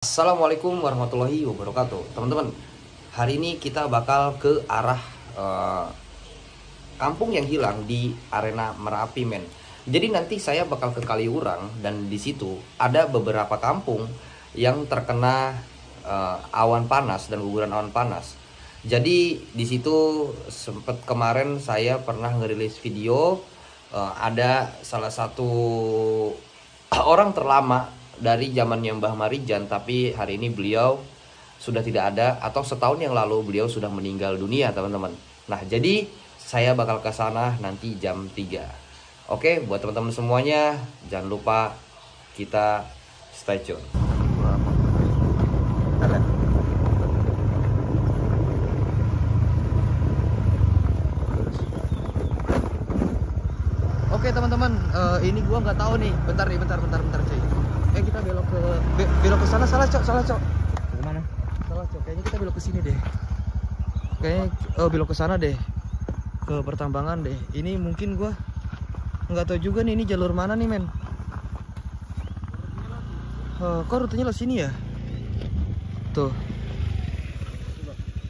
Assalamualaikum warahmatullahi wabarakatuh. Teman-teman, hari ini kita bakal ke arah kampung yang hilang di arena Merapi, men. Jadi nanti saya bakal ke Kaliurang dan di situ ada beberapa kampung yang terkena awan panas dan guguran awan panas. Jadi di situ sempat kemarin saya pernah ngerilis video, ada salah satu orang terlama dari zamannya Mbah Marijan, tapi hari ini beliau sudah tidak ada, atau setahun yang lalu beliau sudah meninggal dunia, teman-teman. Nah, jadi saya bakal ke sana nanti jam 3. Oke, buat teman-teman semuanya, jangan lupa kita stay tune. Oke, teman-teman, ini gua nggak tahu nih. Bentar cuy. Kita belok ke sana. Salah cok. Kemana? Salah cok. Kayaknya kita belok ke sini deh. Kayaknya belok ke sana deh. Ke pertambangan deh. Ini mungkin gua nggak tahu juga nih ini jalur mana nih, men. Kok rutenya lewat sini ya? Tuh.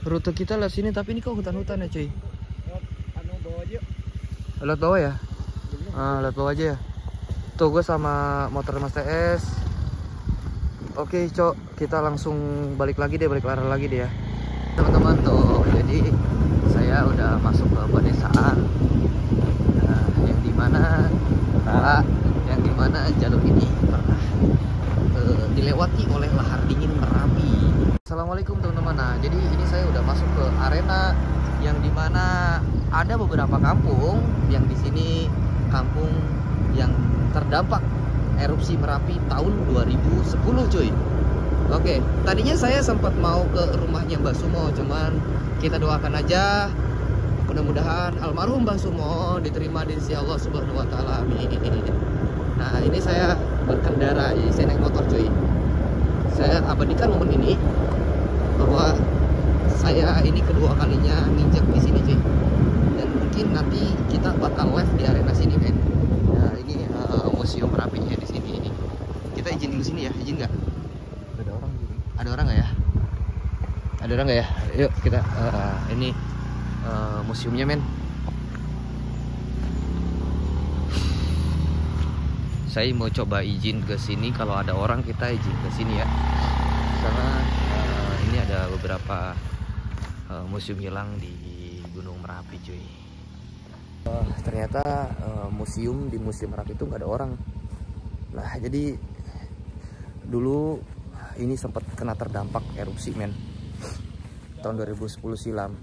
Rute kita lewat sini, tapi ini kok hutan-hutan ya, cuy. Lewat bawah ya? Lewat bawah aja ya. Tuh gue sama motor Mas TS. Oke cok, kita langsung balik arah lagi deh ya. Teman-teman, tuh jadi saya udah masuk ke pedesaan, yang dimana jalur ini pernah dilewati oleh lahar dingin Merapi. Assalamualaikum teman-teman. Nah, jadi ini saya udah masuk ke arena yang dimana ada beberapa kampung yang di sini kampung yang terdampak erupsi Merapi tahun 2010, cuy. Oke, tadinya saya sempat mau ke rumahnya Mbak Sumo, cuman kita doakan aja mudah-mudahan almarhum Mbak Sumo diterima di sisi Allah Subhanahu wa taala. Amin. Nah, ini saya berkendara, jadi saya naik motor, cuy. Saya abadikan momen ini bahwa saya ini kedua kalinya nginjek di sini, cuy. Dan mungkin nanti kita bakal live di arena sini, men. Nah, ini museum Merapinya di sini ini. Kita izin dulu sini ya, izin nggak? Ada orang gitu. Ada orang nggak ya? Ada orang nggak ya? Yuk kita ini museumnya, men. Saya mau coba izin ke sini, kalau ada orang kita izin ke sini ya. Karena ini ada beberapa museum hilang di Gunung Merapi, cuy. Ternyata di museum Merapi itu nggak ada orang. Nah, jadi dulu ini sempat kena terdampak erupsi, men, tahun 2010 silam.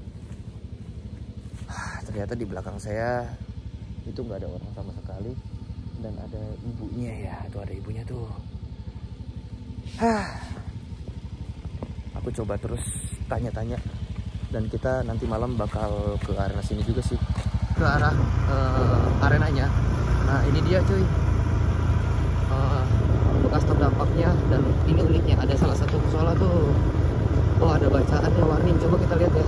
Ternyata di belakang saya itu nggak ada orang sama sekali, dan ada ibunya ya. Tuh ada ibunya tuh. Aku coba terus tanya-tanya, dan kita nanti malam bakal ke arena sini juga sih, ke arah arenanya. Nah, ini dia, cuy, bekas terdampaknya. Dan ini uniknya, ada salah satu musola tuh. Oh, ada bacaannya, warning. Coba kita lihat ya.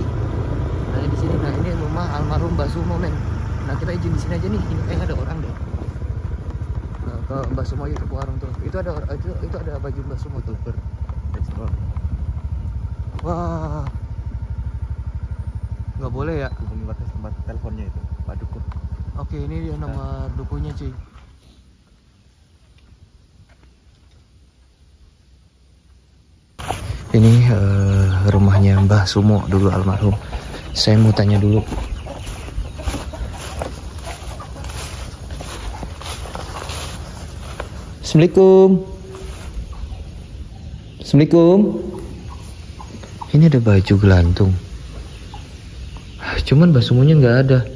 Nah, di sini. Nah, ini rumah almarhum Mbak Sumo, men. Nah, kita izin di sini aja nih. Ini kayaknya ada orang deh. Ke Mbak Sumo itu, ke warung tuh. Itu ada baju Mbak Sumo tuh. Wah, nggak boleh ya. Hubungi batas tempat teleponnya itu, Pak Dukun. Oke, ini dia nomor dukunya, cuy. Ini rumahnya Mbah Sumo dulu almarhum. Saya mau tanya dulu. Assalamualaikum. Ini ada baju gelantung. Cuman Mbah Sumonya nggak ada.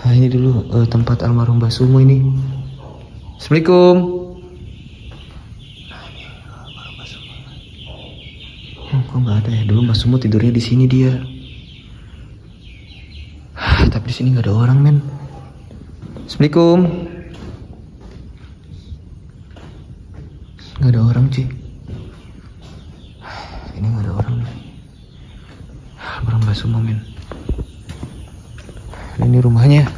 Nah, ini dulu tempat almarhum Mbah Sumo ini. Assalamualaikum. Kok nggak ada ya? Dulu Mbah Sumo tidurnya di sini dia. Tapi di sini nggak ada orang, men. Assalamualaikum. Nggak ada orang, cuy. Ini nggak ada orang nih. Almarhum Mbah Sumo, men. Ini rumahnya.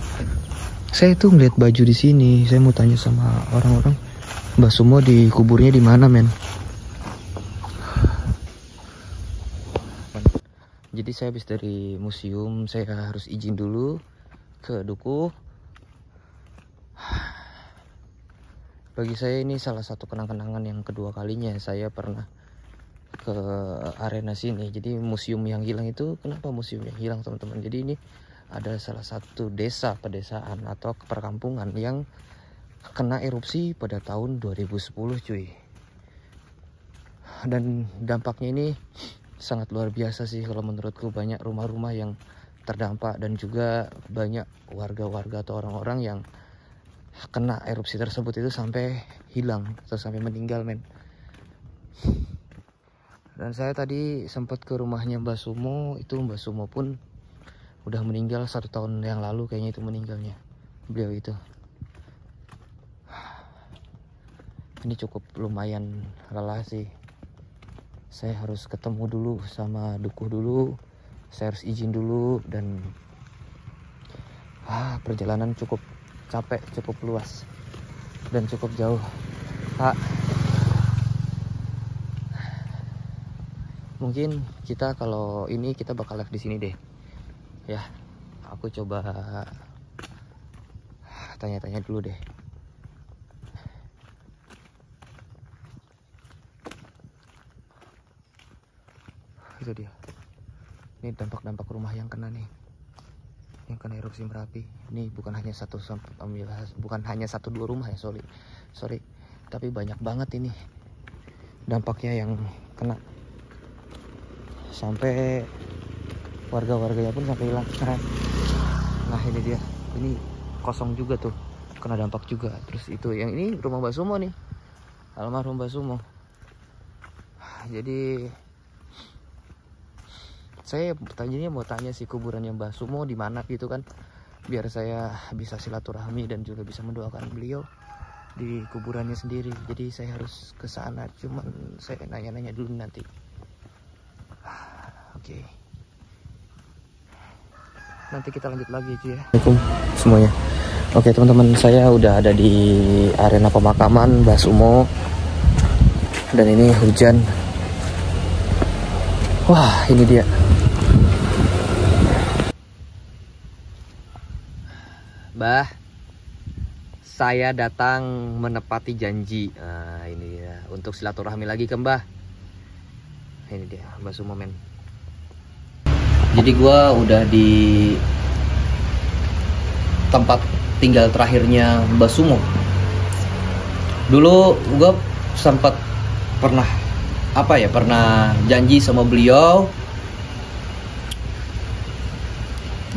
Saya tuh ngeliat baju di sini. Saya mau tanya sama orang-orang, Mbah Sumo dikuburnya di mana, men? Jadi saya habis dari museum, saya harus izin dulu ke Dukuh. Bagi saya ini salah satu kenang-kenangan yang kedua kalinya saya pernah ke arena sini. Jadi museum yang hilang itu, kenapa museum yang hilang teman-teman? Jadi ini ada salah satu desa pedesaan atau perkampungan yang kena erupsi pada tahun 2010 cuy. Dan dampaknya ini sangat luar biasa sih kalau menurutku. Banyak rumah-rumah yang terdampak dan juga banyak warga-warga atau orang-orang yang kena erupsi tersebut itu sampai hilang atau sampai meninggal men. Dan saya tadi sempat ke rumahnya Mbah Sumo. Itu Mbah Sumo pun udah meninggal 1 tahun yang lalu kayaknya itu meninggalnya beliau itu. Ini cukup lumayan lelah sih. Saya harus ketemu dulu sama Dukuh dulu. Saya harus izin dulu dan perjalanan cukup capek, cukup luas dan cukup jauh. Mungkin kita kalau ini kita bakal live di sini deh. Ya, aku coba tanya-tanya dulu deh. Itu dia. Ini dampak-dampak rumah yang kena nih. Yang kena erupsi Merapi. Ini bukan hanya bukan hanya 1-2 rumah ya, sorry. Tapi banyak banget ini dampaknya yang kena. Sampai warga-warganya pun sampai hilang. Nah, ini dia. Ini kosong juga tuh. Kena dampak juga. Terus itu yang ini rumah Mbah Sumo nih. Almarhum Mbah Sumo. Jadi saya tadinya mau tanya sih kuburannya Mbah Sumo di mana gitu kan, biar saya bisa silaturahmi dan juga bisa mendoakan beliau di kuburannya sendiri. Jadi saya harus ke sana, cuman saya nanya-nanya dulu nanti. Oke. Nanti kita lanjut lagi cuy ya. Assalamualaikum semuanya. Oke teman-teman, saya udah ada di arena pemakaman Mbah Sumo. Dan ini hujan. Wah, ini dia. Mbah, saya datang menepati janji. Nah, ini ya, untuk silaturahmi lagi ke Mbah. Ini dia, Mbah Sumo men. Jadi gua udah di tempat tinggal terakhirnya Mbah Sumo. Dulu gua sempat pernah janji sama beliau.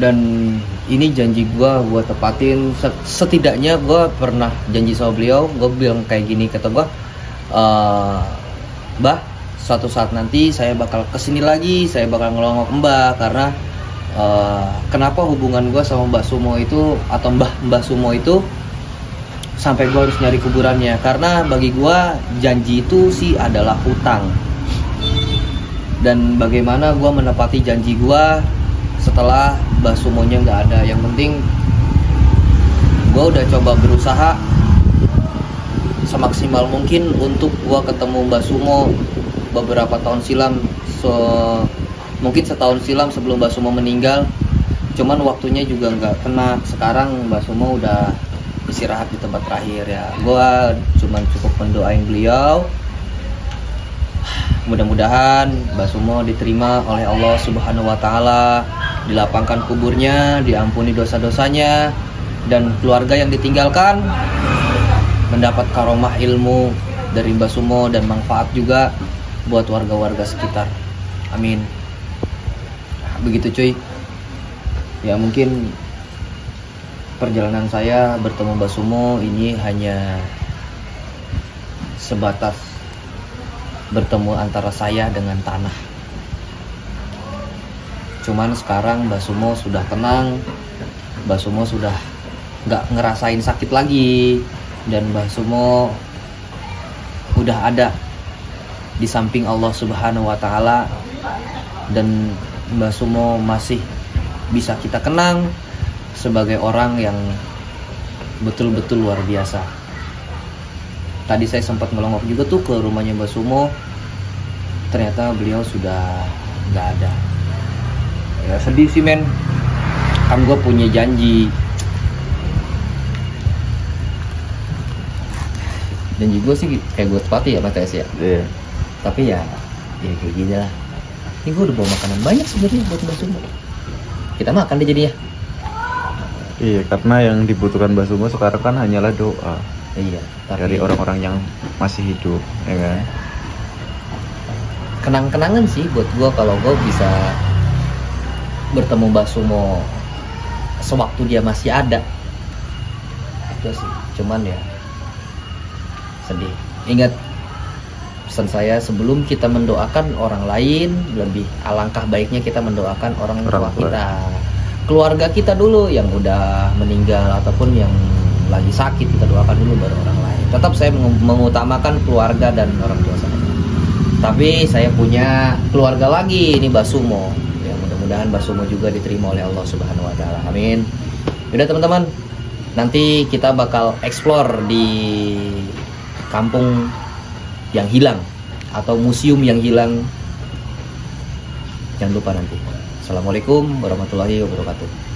Dan ini janji gue tepatin. Setidaknya gue pernah janji sama beliau. Gue bilang kayak gini, kata gue, Mbah, suatu saat nanti saya bakal kesini lagi. Saya bakal ngelongok Mbah. Karena kenapa hubungan gue sama Mbah Sumo itu, atau Mbah Sumo itu, sampai gue harus nyari kuburannya. Karena bagi gue janji itu sih adalah hutang. Dan bagaimana gue menepati janji gue setelah Mbah Sumonya nggak ada. Yang penting gue udah coba berusaha semaksimal mungkin untuk gue ketemu Mbah Sumo beberapa tahun silam, mungkin setahun silam sebelum Mbah Sumo meninggal. Cuman waktunya juga nggak kena. Sekarang Mbah Sumo udah istirahat di tempat terakhir ya. Gue cuman cukup mendoain beliau. Mudah-mudahan Mbah Sumo diterima oleh Allah Subhanahu wa Ta'ala, dilapangkan kuburnya, diampuni dosa-dosanya, dan keluarga yang ditinggalkan mendapat karomah ilmu dari Mbah Sumo dan manfaat juga buat warga-warga sekitar. Amin. Begitu cuy. Ya mungkin perjalanan saya bertemu Mbah Sumo ini hanya sebatas bertemu antara saya dengan tanah. Cuman sekarang Mbah Sumo sudah tenang, Mbah Sumo sudah nggak ngerasain sakit lagi, dan Mbah Sumo udah ada di samping Allah Subhanahu wa Ta'ala, dan Mbah Sumo masih bisa kita kenang sebagai orang yang betul-betul luar biasa. Tadi saya sempat ngelongok juga tuh ke rumahnya Mbah Sumo. Ternyata beliau sudah nggak ada. Ya sedih sih men, kan gue punya janji gue sih kayak gue tepati ya Mas TS ya. Iya. Tapi ya kayak gini lah. Ini gue udah bawa makanan banyak sebenarnya buat Mbak Sumo. Kita makan deh jadinya. Iya, karena yang dibutuhkan Mbak Sumo sekarang kan hanyalah doa. Iya, tapi Dari orang-orang yang masih hidup, ya kan? kenang-kenangan sih buat gue kalau gue bisa bertemu Mbak Sumo sewaktu dia masih ada. Itu sih, cuman ya sedih. Ingat pesan saya, sebelum kita mendoakan orang lain, lebih alangkah baiknya kita mendoakan orang tua kita, keluarga kita dulu yang udah meninggal ataupun yang lagi sakit, kita doakan dulu baru orang lain. Tetap saya mengutamakan keluarga dan orang tua saya. Tapi saya punya keluarga lagi, ini Mbak Sumo. Ya mudah-mudahan Mbak Sumo juga diterima oleh Allah Subhanahu wa taala. Amin. Yaudah teman-teman, nanti kita bakal explore di kampung yang hilang atau museum yang hilang. Jangan lupa nanti. Assalamualaikum warahmatullahi wabarakatuh.